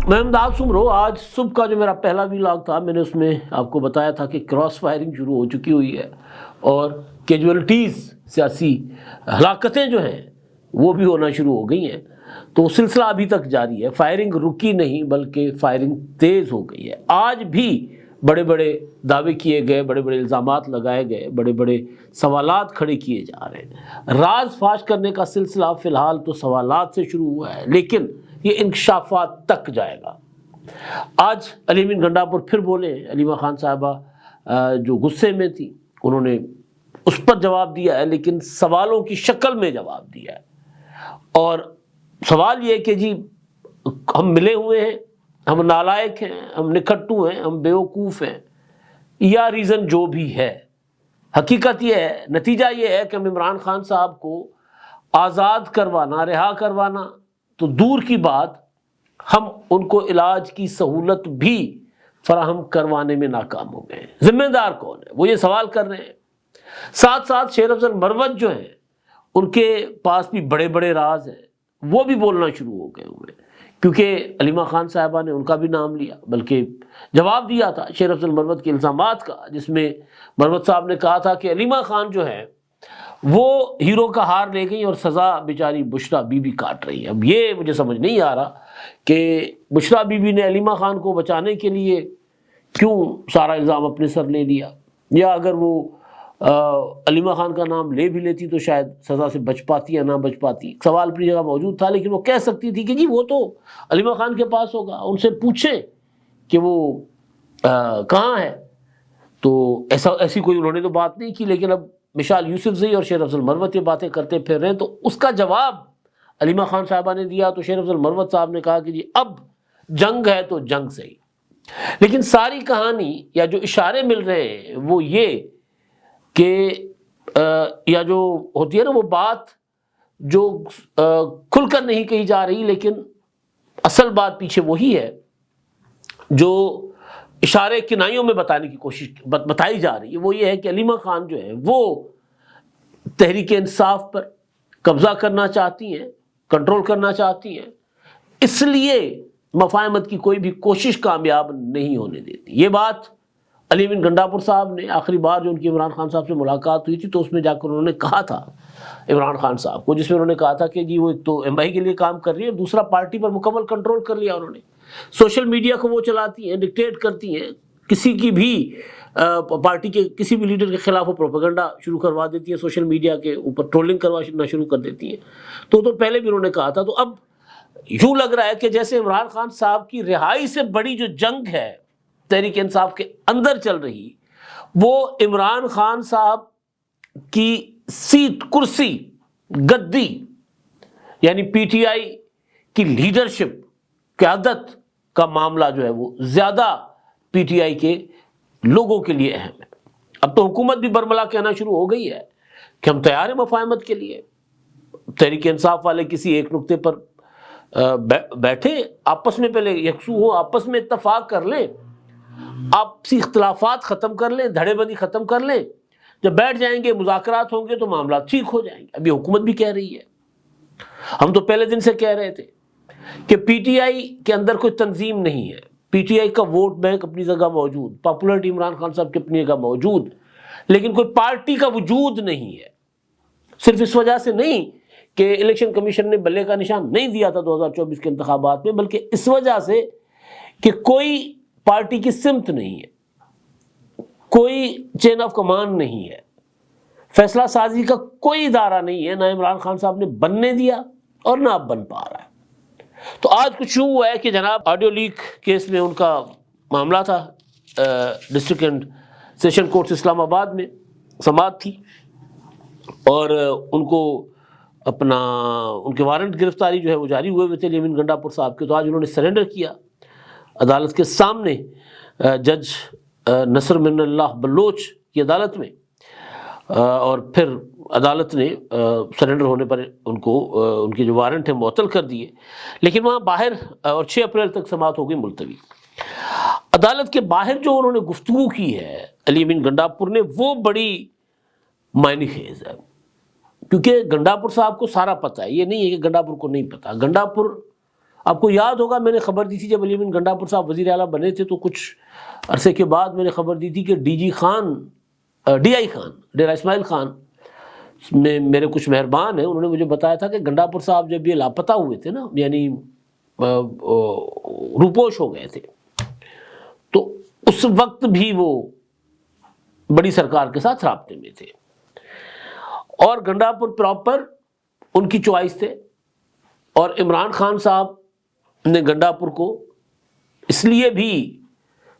میں امداد سمرو آج صبح کا جو میرا پہلا ویلاگ تھا، میں نے اس میں آپ کو بتایا تھا کہ کراس فائرنگ شروع ہو چکی ہوئی ہے اور کیجولیٹیز، سیاسی ہلاکتیں جو ہیں وہ بھی ہونا شروع ہو گئی ہیں۔ تو سلسلہ ابھی تک جاری ہے، فائرنگ رکی نہیں بلکہ فائرنگ تیز ہو گئی ہے۔ آج بھی بڑے بڑے دعوے کیے گئے، بڑے بڑے الزامات لگائے گئے، بڑے بڑے سوالات کھڑے کیے جا رہے ہیں۔ راز فاش کرنے کا سلسلہ فی الحال تو سوالات سے شروع ہوا ہے، لیکن یہ انکشافات تک جائے گا۔ آج علی امین گنڈاپور پھر بولے، علیمہ خان صاحبہ جو غصے میں تھی انہوں نے اس پر جواب دیا ہے، لیکن سوالوں کی شکل میں جواب دیا ہے۔ اور سوال یہ ہے کہ جی ہم ملے ہوئے ہیں، ہم نالائق ہیں، ہم نکھٹو ہیں، ہم بیوقوف ہیں، یا ریزن جو بھی ہے، حقیقت یہ ہے، نتیجہ یہ ہے کہ ہم عمران خان صاحب کو آزاد کروانا، رہا کروانا تو دور کی بات، ہم ان کو علاج کی سہولت بھی فراہم کروانے میں ناکام ہو گئے ہیں۔ ذمہ دار کون ہے؟ وہ یہ سوال کر رہے ہیں۔ ساتھ ساتھ شیر افضل مروت جو ہیں، ان کے پاس بھی بڑے بڑے راز ہیں، وہ بھی بولنا شروع ہو گئے ہوئے، کیونکہ علیمہ خان صاحبہ نے ان کا بھی نام لیا، بلکہ جواب دیا تھا شیر افضل مروت کے الزامات کا، جس میں مروت صاحب نے کہا تھا کہ علیمہ خان جو ہے وہ ہیرو کا ہار لے گئی اور سزا بیچاری بشریٰ بی بی کاٹ رہی ہے۔ اب یہ مجھے سمجھ نہیں آ رہا کہ بشریٰ بی بی نے علیمہ خان کو بچانے کے لیے کیوں سارا الزام اپنے سر لے لیا، یا اگر وہ علیمہ خان کا نام لے بھی لیتی تو شاید سزا سے بچ پاتی یا نہ بچ پاتی۔ سوال اپنی جگہ موجود تھا، لیکن وہ کہہ سکتی تھی کہ جی وہ تو علیمہ خان کے پاس ہوگا، ان سے پوچھیں کہ وہ کہاں ہے۔ تو ایسی کوئی انہوں نے تو بات نہیں کی، لیکن اب مشال یوسفزئی اور شیر افضل مروت یہ باتیں کرتے پھر رہے ہیں، تو اس کا جواب علیمہ خان صاحبہ نے دیا تو شیر افضل مروت صاحب نے کہا کہ جی اب جنگ ہے تو جنگ صحیح۔ لیکن ساری کہانی یا جو اشارے مل رہے ہیں وہ یہ کہ یا جو ہوتی ہے نا وہ بات جو کھل کر نہیں کہی جا رہی، لیکن اصل بات پیچھے وہی ہے جو اشارے کنائیوں میں بتانے کی کوشش بتائی جا رہی ہے، وہ یہ ہے کہ علیمہ خان جو ہے وہ تحریک انصاف پر قبضہ کرنا چاہتی ہیں، کنٹرول کرنا چاہتی ہیں، اس لیے مفاہمت کی کوئی بھی کوشش کامیاب نہیں ہونے دیتی۔ یہ بات علی امین گنڈاپور صاحب نے آخری بار جو ان کی عمران خان صاحب سے ملاقات ہوئی تھی تو اس میں جا کر انہوں نے کہا تھا عمران خان صاحب کو، جس میں انہوں نے کہا تھا کہ جی وہ ایک تو ایم آئی کے لیے کام کر رہی ہے، دوسرا پارٹی پر مکمل کنٹرول کر لیا انہوں نے، سوشل میڈیا کو وہ چلاتی ہیں، ڈکٹیٹ کرتی ہیں، کسی کی بھی پارٹی کے کسی بھی لیڈر کے خلاف وہ پروپیگنڈا شروع کروا دیتی ہیں، سوشل میڈیا کے اوپر ٹرولنگ کروانا شروع کر دیتی ہیں۔ تو پہلے بھی انہوں نے کہا تھا، تو اب یوں لگ رہا ہے کہ جیسے عمران خان صاحب کی رہائی سے بڑی جو جنگ ہے تحریک انصاف کے اندر چل رہی، وہ عمران خان صاحب کی سیٹ، کرسی، گدی، یعنی پی ٹی آئی کی لیڈرشپ، قیادت کا معاملہ جو ہے وہ زیادہ پی ٹی آئی کے لوگوں کے لیے اہم ہے۔ اب تو حکومت بھی برملا کہنا شروع ہو گئی ہے کہ ہم تیار ہیں مفاہمت کے لیے، تحریک انصاف والے کسی ایک نقطے پر بیٹھے، آپس میں پہلے یکسو ہو، آپس میں اتفاق کر لیں، آپسی اختلافات ختم کر لیں، دھڑے بندی ختم کر لیں، جب بیٹھ جائیں گے مذاکرات ہوں گے تو معاملات ٹھیک ہو جائیں گے۔ ابھی حکومت بھی کہہ رہی ہے، ہم تو پہلے دن سے کہہ رہے تھے کہ پی ٹی آئی کے اندر کوئی تنظیم نہیں ہے، پی ٹی آئی کا ووٹ بینک اپنی جگہ موجود، پاپولرٹی عمران خان صاحب کی اپنی جگہ موجود، لیکن کوئی پارٹی کا وجود نہیں ہے۔ صرف اس وجہ سے نہیں کہ الیکشن کمیشن نے بلے کا نشان نہیں دیا تھا 2024 کے انتخابات میں، بلکہ اس وجہ سے کہ کوئی پارٹی کی سمت نہیں ہے، کوئی چین آف کمانڈ نہیں ہے، فیصلہ سازی کا کوئی ادارہ نہیں ہے، نہ عمران خان صاحب نے بننے دیا اور نہ اب بن پا رہا ہے۔ تو آج کچھ یوں ہوا ہے کہ جناب آڈیو لیک کیس میں ان کا معاملہ تھا، ڈسٹرکٹ اینڈ سیشن کورٹس اسلام آباد میں سماعت تھی، اور ان کو ان کے وارنٹ گرفتاری جو ہے وہ جاری ہوئے تھے علی امین گنڈاپور صاحب کے، تو آج انہوں نے سرنڈر کیا عدالت کے سامنے، جج نصر من اللہ بلوچ کی عدالت میں، اور پھر عدالت نے سرنڈر ہونے پر ان کو ان کے جو وارنٹ ہیں معطل کر دیے، لیکن وہاں باہر، اور 6 اپریل تک سماعت ہو گئی ملتوی۔ عدالت کے باہر جو انہوں نے گفتگو کی ہے علی امین گنڈاپور نے، وہ بڑی معنی خیز ہے، کیونکہ گنڈاپور صاحب کو سارا پتہ ہے، یہ نہیں ہے کہ گنڈاپور کو نہیں پتہ۔ گنڈاپور آپ کو یاد ہوگا میں نے خبر دی تھی جب علی امین گنڈاپور صاحب وزیر اعلیٰ بنے تھے تو کچھ عرصے کے بعد میں نے خبر دی تھی کہ ڈی آئی خان ڈیرہ اسماعیل خان میں میرے کچھ مہربان ہیں، انہوں نے مجھے بتایا تھا کہ گنڈاپور صاحب جب یہ لاپتہ ہوئے تھے نا، یعنی روپوش ہو گئے تھے، تو اس وقت بھی وہ بڑی سرکار کے ساتھ رابطے میں تھے، اور گنڈاپور پراپر ان کی چوائس تھے، اور عمران خان صاحب نے گنڈاپور کو اس لیے بھی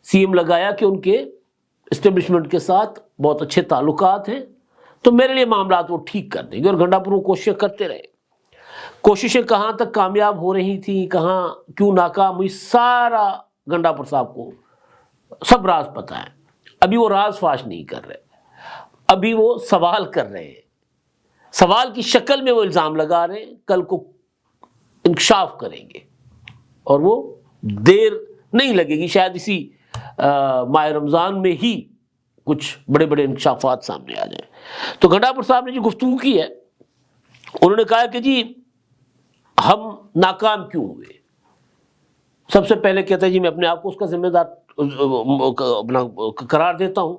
سی ایم لگایا کہ ان کے اسٹیبلشمنٹ کے ساتھ بہت اچھے تعلقات ہیں، تو میرے لیے معاملات وہ ٹھیک کر دیں گے، اور گنڈاپور وہ کوششیں کرتے رہے۔ کوششیں کہاں تک کامیاب ہو رہی تھیں، کہاں کیوں ناکام ہوئی، سارا گنڈاپور صاحب کو سب راز پتہ ہے۔ ابھی وہ راز فاش نہیں کر رہے، ابھی وہ سوال کر رہے ہیں، سوال کی شکل میں وہ الزام لگا رہے ہیں، کل کو انکشاف کریں گے، اور وہ دیر نہیں لگے گی، شاید اسی ماہ رمضان میں ہی کچھ بڑے بڑے انکشافات سامنے آ جائیں۔ تو گنڈاپور صاحب نے جو گفتگو کی ہے، انہوں نے کہا کہ جی ہم ناکام کیوں ہوئے۔ سب سے پہلے کہتا ہے جی میں اپنے آپ کو اس کا ذمہ دار قرار دیتا ہوں،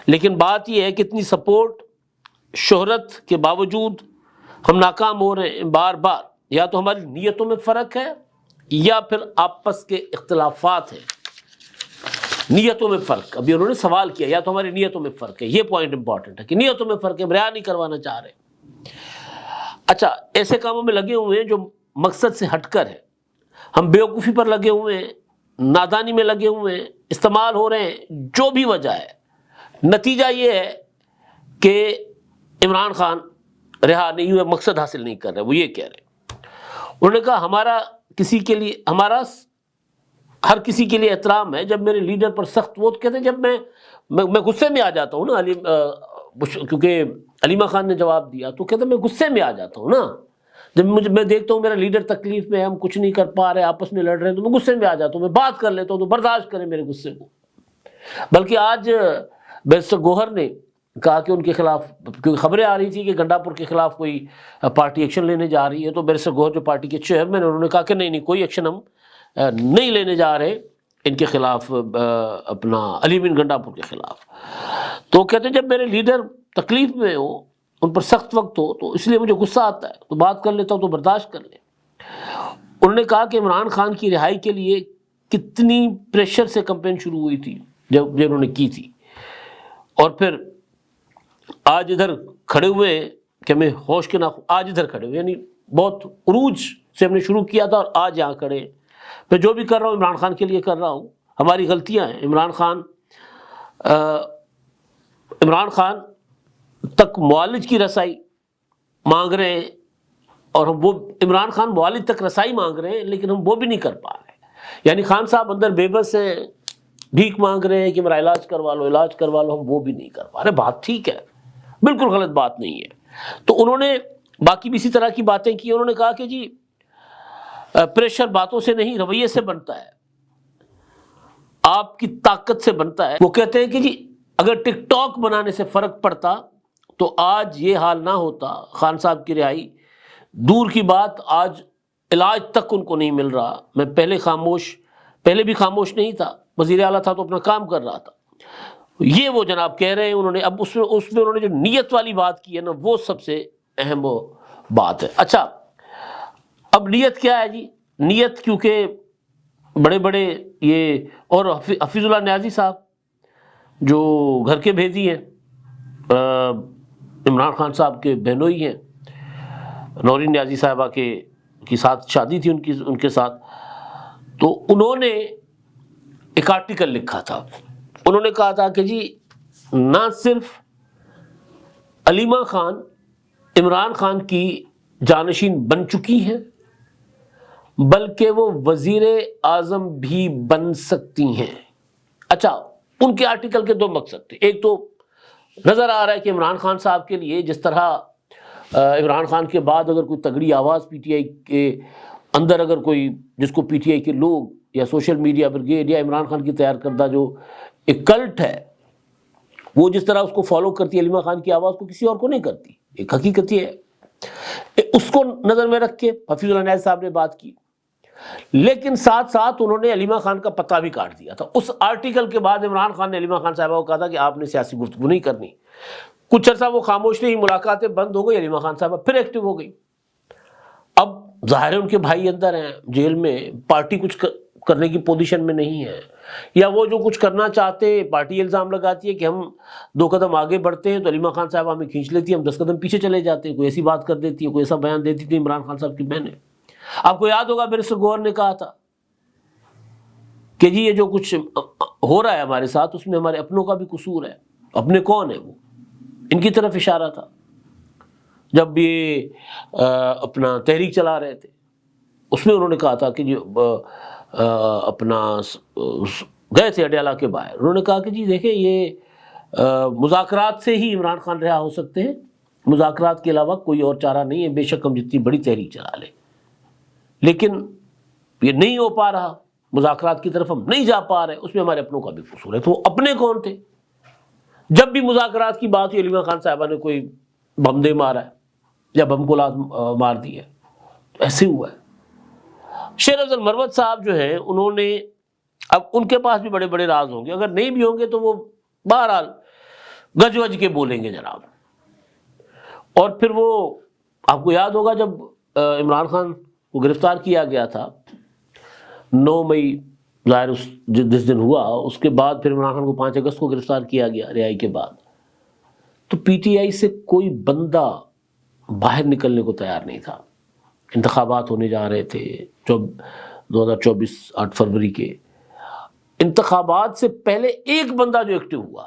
لیکن بات یہ ہے کہ اتنی سپورٹ شہرت کے باوجود ہم ناکام ہو رہے ہیں بار بار، یا تو ہماری نیتوں میں فرق ہے یا پھر آپس کے اختلافات ہیں۔ نیتوں میں فرق، ابھی انہوں نے سوال کیا، یا تو ہماری نیتوں میں فرق ہے، یہ پوائنٹ امپورٹنٹ ہے کہ نیتوں میں فرق ہے، ہم رہا نہیں کروانا چاہ رہے۔ اچھا، ایسے کاموں میں لگے ہوئے ہیں جو مقصد سے ہٹ کر ہے، ہم بیوقوفی پر لگے ہوئے ہیں، نادانی میں لگے ہوئے ہیں، استعمال ہو رہے ہیں، جو بھی وجہ ہے، نتیجہ یہ ہے کہ عمران خان رہا نہیں ہوئے، مقصد حاصل نہیں کر رہے، وہ یہ کہہ رہے ہیں۔ انہوں نے کہا ہمارا ہر کسی کے لیے احترام ہے، جب میرے لیڈر پر سخت، وہ کہتے ہیں جب میں غصے میں آ جاتا ہوں نا، کیونکہ علیمہ خان نے جواب دیا تو کہتے ہیں میں غصے میں آ جاتا ہوں نا، جب میں دیکھتا ہوں میرا لیڈر تکلیف میں ہے، ہم کچھ نہیں کر پا رہے، آپس میں لڑ رہے ہیں، تو میں غصے میں آ جاتا ہوں، میں بات کر لیتا ہوں، تو برداشت کریں میرے غصے کو۔ بلکہ آج بیرسٹر گوہر نے کہا کہ ان کے خلاف، کیونکہ خبریں آ رہی تھی کہ گنڈاپور کے خلاف کوئی پارٹی ایکشن لینے جا رہی ہے، تو بیرسٹر گوہر جو پارٹی کے چیئرمین، انہوں نے کہا کہ نہیں کوئی ایکشن ہم نہیں لینے جا رہے ان کے خلاف، اپنا علی امین گنڈاپور کے خلاف۔ تو کہتے ہیں جب میرے لیڈر تکلیف میں ہو، ان پر سخت وقت ہو، تو اس لیے مجھے غصہ آتا ہے، تو بات کر لیتا ہوں، تو برداشت کر لیں۔ انہوں نے کہا کہ عمران خان کی رہائی کے لیے کتنی پریشر سے کمپین شروع ہوئی تھی جب انہوں نے کی تھی، اور پھر آج ادھر کھڑے ہوئے کہ ہمیں ہوش کے نہ، آج ادھر کھڑے ہوئے، یعنی بہت عروج سے ہم نے شروع کیا تھا، اور آج یہاں کھڑے ہیں۔ میں جو بھی کر رہا ہوں عمران خان کے لیے کر رہا ہوں، ہماری غلطیاں ہیں، عمران خان تک معالج کی رسائی مانگ رہے ہیں، اور ہم وہ عمران خان معالج تک رسائی مانگ رہے ہیں، لیکن ہم وہ بھی نہیں کر پا رہے۔ یعنی خان صاحب اندر بے بس ہیں، بھیک مانگ رہے ہیں کہ میرا علاج کروا لو، ہم وہ بھی نہیں کر پا رہے۔ بات ٹھیک ہے، بالکل غلط بات نہیں ہے۔ تو انہوں نے باقی بھی اسی طرح کی باتیں کی۔ انہوں نے کہا کہ جی پریشر باتوں سے نہیں، رویے سے بنتا ہے، آپ کی طاقت سے بنتا ہے۔ وہ کہتے ہیں کہ جی اگر ٹک ٹاک بنانے سے فرق پڑتا تو آج یہ حال نہ ہوتا، خان صاحب کی رہائی دور کی بات، آج علاج تک ان کو نہیں مل رہا۔ میں پہلے بھی خاموش نہیں تھا، وزیر اعلیٰ تھا تو اپنا کام کر رہا تھا۔ یہ وہ جناب کہہ رہے ہیں، انہوں نے اب اس میں انہوں نے جو نیت والی بات کی ہے نا، وہ سب سے اہم بات ہے۔ اچھا، اب نیت کیا ہے جی؟ نیت کیونکہ بڑے بڑے یہ، اور حفیظ اللہ نیازی صاحب جو گھر کے بھیدی ہیں، عمران خان صاحب کے بہنوئی ہیں، نورین نیازی صاحبہ کی ساتھ شادی تھی ان کے ساتھ، تو انہوں نے ایک آرٹیکل لکھا تھا۔ انہوں نے کہا تھا کہ جی نہ صرف علیمہ خان عمران خان کی جانشین بن چکی ہیں، بلکہ وہ وزیر اعظم بھی بن سکتی ہیں۔ اچھا، ان کے آرٹیکل کے دو مقصد تھے۔ ایک تو نظر آ رہا ہے کہ عمران خان صاحب کے لیے، جس طرح عمران خان کے بعد اگر کوئی تگڑی آواز پی ٹی آئی کے اندر، اگر کوئی جس کو پی ٹی آئی کے لوگ یا سوشل میڈیا بریگیڈ یا عمران خان کی تیار کردہ جو ایک کلٹ ہے، وہ جس طرح اس کو فالو کرتی ہے، علیمہ خان کی آواز کو کسی اور کو نہیں کرتی، ایک حقیقت یہ ہے۔ اس کو نظر میں رکھ کے حفیظ اللہ نیاز صاحب نے بات کی۔ لیکن ساتھ ساتھ انہوں نے علیمہ خان کا پتہ بھی کاٹ دیا تھا۔ اس آرٹیکل کے بعد عمران خان نے علیمہ خان صاحبہ کو کہا تھا کہ آپ نے سیاسی گفتگو نہیں کرنی۔ کچھ عرصہ وہ خاموش رہی، ملاقاتیں بند ہو گئی، علیمہ خان صاحبہ پھر ایکٹیو ہو گئی۔ اب ظاہر ہے ان کے بھائی اندر ہیں جیل میں، پارٹی کچھ کرنے کی پوزیشن میں نہیں ہے، یا وہ جو کچھ کرنا چاہتے پارٹی الزام لگاتی ہے کہ ہم 2 قدم آگے بڑھتے ہیں تو علیمہ خان صاحبہ ہمیں کھینچ لیتی ہے، ہم 10 قدم پیچھے چلے جاتے ہیں، کوئی ایسی بات کر دیتی ہے، کوئی ایسا بیان دیتی تھی عمران خان صاحب کی بہنیں۔ آپ کو یاد ہوگا بیرسٹر گوہر نے کہا تھا کہ جی یہ جو کچھ ہو رہا ہے ہمارے ساتھ اس میں ہمارے اپنوں کا بھی قصور ہے۔ اپنے کون ہیں وہ؟ ان کی طرف اشارہ تھا جب یہ اپنا تحریک چلا رہے تھے، اس میں انہوں نے کہا تھا کہ جو اپنا گئے تھے اڈیالہ کے باہر، انہوں نے کہا کہ جی دیکھیں یہ مذاکرات سے ہی عمران خان رہا ہو سکتے ہیں، مذاکرات کے علاوہ کوئی اور چارہ نہیں ہے، بے شک ہم جتنی بڑی تحریک چلا لیں لیکن یہ نہیں ہو پا رہا، مذاکرات کی طرف ہم نہیں جا پا رہے، اس میں ہمارے اپنوں کا بھی قصور ہے۔ تو وہ اپنے کون تھے؟ جب بھی مذاکرات کی بات ہوئی علیمہ خان صاحبہ نے کوئی بم دے مارا ہے یا بم کو مار دیا ہے، تو ایسے ہوا ہے۔ شیر افضل مروت صاحب جو ہیں انہوں نے، اب ان کے پاس بھی بڑے بڑے راز ہوں گے، اگر نہیں بھی ہوں گے تو وہ بہرحال گج وج کے بولیں گے جناب۔ اور پھر وہ آپ کو یاد ہوگا جب عمران خان کو گرفتار کیا گیا تھا 9 مئی ظاہر جس دن ہوا، اس کے بعد پھر عمران خان کو 5 اگست کو گرفتار کیا گیا رہائی کے بعد، تو پی ٹی آئی سے کوئی بندہ باہر نکلنے کو تیار نہیں تھا۔ انتخابات ہونے جا رہے تھے 2024 8 فروری کے، انتخابات سے پہلے ایک بندہ جو ایکٹیو ہوا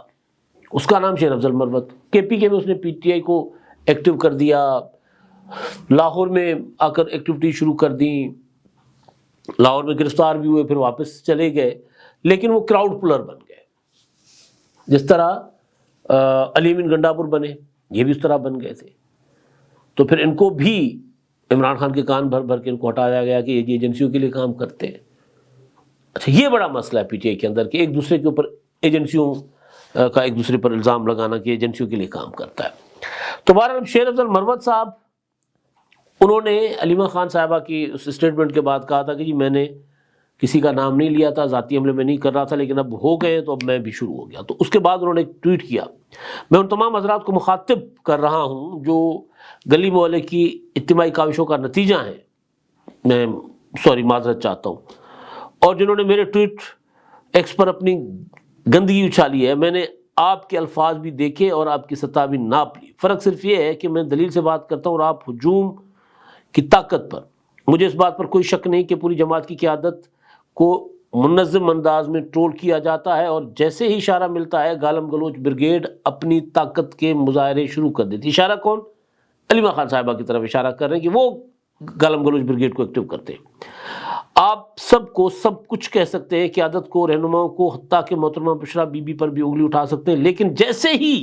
اس کا نام شیر افضل مروت، کے پی کے میں اس نے پی ٹی آئی کو ایکٹیو کر دیا، لاہور میں آ کر ایکٹیویٹی شروع کر دی، لاہور میں گرفتار بھی ہوئے، پھر واپس چلے گئے، لیکن وہ کراؤڈ پلر بن گئے، جس طرح علی امین گنڈاپور بنے، یہ بھی اس طرح بن گئے تھے۔ تو پھر ان کو بھی عمران خان کے کان بھر بھر کے ان کو ہٹایا گیا کہ یہ ایجنسیوں کے لیے کام کرتے ہیں۔ اچھا یہ بڑا مسئلہ ہے پی ٹی آئی کے اندر کہ ایک دوسرے کے اوپر ایجنسیوں کا ایک دوسرے پر الزام لگانا کہ ایجنسیوں کے لیے کام کرتا ہے۔ تو بہرحال شیر افضل مروت صاحب انہوں نے علیمہ خان صاحبہ کی اس اسٹیٹمنٹ کے بعد کہا تھا کہ جی میں نے کسی کا نام نہیں لیا تھا، ذاتی حملے میں نہیں کر رہا تھا، لیکن اب ہو گئے تو اب میں بھی شروع ہو گیا۔ تو اس کے بعد انہوں نے ایک ٹویٹ کیا، میں ان تمام حضرات کو مخاطب کر رہا ہوں جو گلی محلے کی اجتماعی کاوشوں کا نتیجہ ہیں، میں معذرت چاہتا ہوں، اور جنہوں نے میرے ٹویٹ ایکس پر اپنی گندگی اچھالی ہے، میں نے آپ کے الفاظ بھی دیکھے اور آپ کی سطح بھی ناپ لی، فرق صرف یہ ہے کہ میں دلیل سے بات کرتا ہوں اور آپ ہجوم کی طاقت پر۔ مجھے اس بات پر کوئی شک نہیں کہ پوری جماعت کی قیادت کو منظم انداز میں ٹرول کیا جاتا ہے، اور جیسے ہی اشارہ ملتا ہے گالم گلوچ بریگیڈ اپنی طاقت کے مظاہرے شروع کر دیتی۔ اشارہ کون؟ علیمہ خان صاحبہ کی طرف اشارہ کر رہے ہیں کہ وہ گالم گلوچ بریگیڈ کو ایکٹیو کرتے ہیں۔ آپ سب کو سب کچھ کہہ سکتے ہیں، قیادت کو، رہنماؤں کو، حتیٰ کہ محترمہ بشریٰ بی بی پر بھی انگلی اٹھا سکتے ہیں، لیکن جیسے ہی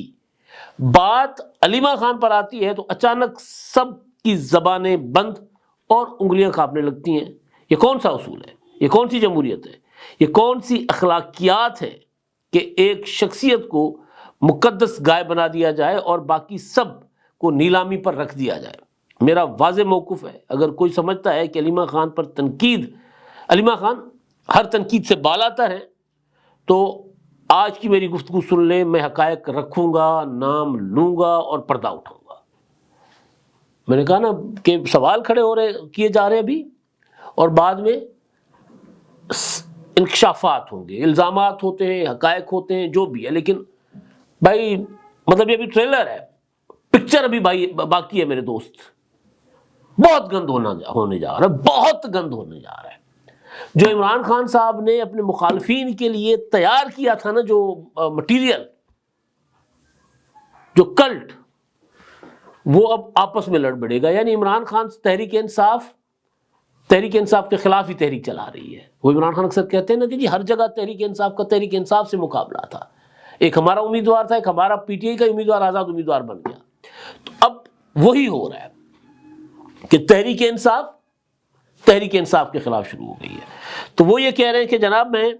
بات علیمہ خان پر آتی ہے تو اچانک سب کی زبانیں بند اور انگلیاں کانپنے لگتی ہیں۔ یہ کون سا اصول ہے؟ یہ کون سی جمہوریت ہے؟ یہ کون سی اخلاقیات ہے کہ ایک شخصیت کو مقدس گائے بنا دیا جائے اور باقی سب کو نیلامی پر رکھ دیا جائے؟ میرا واضح موقف ہے، اگر کوئی سمجھتا ہے کہ علیمہ خان پر تنقید، علیمہ خان ہر تنقید سے بالاتر ہے، تو آج کی میری گفتگو سن لیں، میں حقائق رکھوں گا، نام لوں گا اور پردہ اٹھاؤں گا۔ میں نے کہا نا کہ سوال کھڑے کیے جا رہے ابھی، اور بعد میں انکشافات ہوں گے، الزامات ہوتے ہیں، حقائق ہوتے ہیں، جو بھی ہے، لیکن بھائی مطلب یہ ابھی ٹریلر ہے، پکچر ابھی باقی ہے میرے دوست۔ بہت گند ہونے جا رہا ہے، بہت گند ہونے جا رہا ہے۔ جو عمران خان صاحب نے اپنے مخالفین کے لیے تیار کیا تھا نا، جو مٹیریل، جو کلٹ، وہ اب آپس میں لڑ بڑے گا۔ یعنی عمران خان تحریک انصاف کے خلاف ہی تحریک چلا رہی ہے۔ وہ عمران خان اکثر کہتے ہیں نا کہ جی ہر جگہ تحریک انصاف کا تحریک انصاف سے مقابلہ تھا، ایک ہمارا امیدوار تھا، ایک ہمارا پی ٹی آئی کا امیدوار آزاد امیدوار بن گیا۔ تو اب وہی ہو رہا ہے کہ تحریک انصاف کے خلاف شروع ہو گئی ہے۔ تو وہ یہ کہہ رہے ہیں کہ جناب میں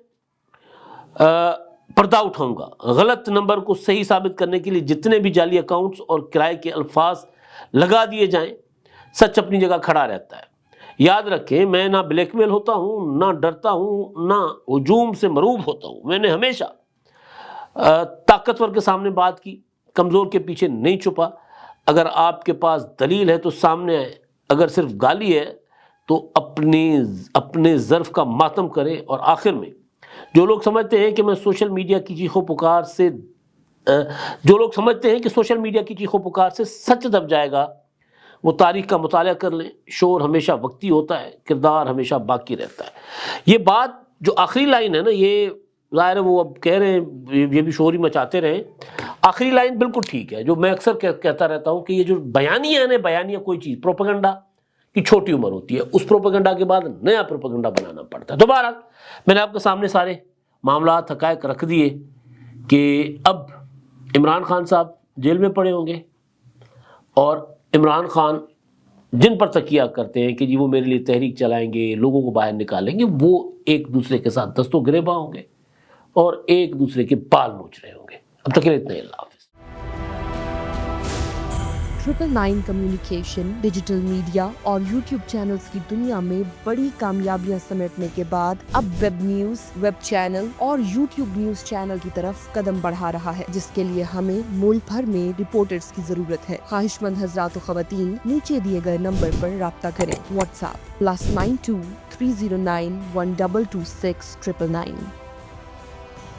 پردہ اٹھاؤں گا، غلط نمبر کو صحیح ثابت کرنے کے لیے جتنے بھی جعلی اکاؤنٹس اور کرائے کے الفاظ لگا دیے جائیں، سچ اپنی جگہ کھڑا رہتا ہے۔ یاد رکھیں میں نہ بلیک میل ہوتا ہوں، نہ ڈرتا ہوں، نہ ہجوم سے مرعوب ہوتا ہوں. میں نے ہمیشہ طاقتور کے سامنے بات کی، کمزور کے پیچھے نہیں چھپا. اگر آپ کے پاس دلیل ہے تو سامنے آئے، اگر صرف گالی ہے تو اپنے ظرف کا ماتم کریں. اور آخر میں جو لوگ سمجھتے ہیں کہ سوشل میڈیا کی چیخو پکار سے سچ دب جائے گا، وہ تاریخ کا مطالعہ کر لیں. شور ہمیشہ وقتی ہوتا ہے، کردار ہمیشہ باقی رہتا ہے. یہ بات جو آخری لائن ہے نا، یہ ظاہر ہے وہ اب کہہ رہے ہیں یہ بھی شور ہی مچاتے رہے. آخری لائن بالکل ٹھیک ہے، جو میں اکثر کہتا رہتا ہوں کہ یہ جو بیانیہ ہے نا، بیانیہ کوئی چیز پروپیگنڈا کی چھوٹی عمر ہوتی ہے، اس پروپیگنڈا کے بعد نیا پروپیگنڈا بنانا پڑتا ہے. دوبارہ میں نے آپ کے سامنے سارے معاملات حقائق رکھ دیے کہ اب عمران خان صاحب جیل میں پڑے ہوں گے، اور عمران خان جن پر تکیہ کرتے ہیں کہ جی وہ میرے لیے تحریک چلائیں گے، لوگوں کو باہر نکالیں گے، وہ ایک دوسرے کے ساتھ دست و گریباں ہوں گے اور ایک دوسرے کے بال نوچ رہے ہوں گے. اب تک کے لیے اتنا ہی. اللہ حافظ. 999 کمیونیکیشن، ڈیجیٹل میڈیا اور یوٹیوب چینلز کی دنیا میں بڑی کامیابیاں سمیٹنے کے بعد اب ویب نیوز، ویب چینل اور یوٹیوب نیوز چینل کی طرف قدم بڑھا رہا ہے، جس کے لیے ہمیں ملک بھر میں رپورٹرز کی ضرورت ہے. خواہش مند حضرات و خواتین نیچے دیے گئے نمبر پر رابطہ کریں. What's app +92 309 1226 999.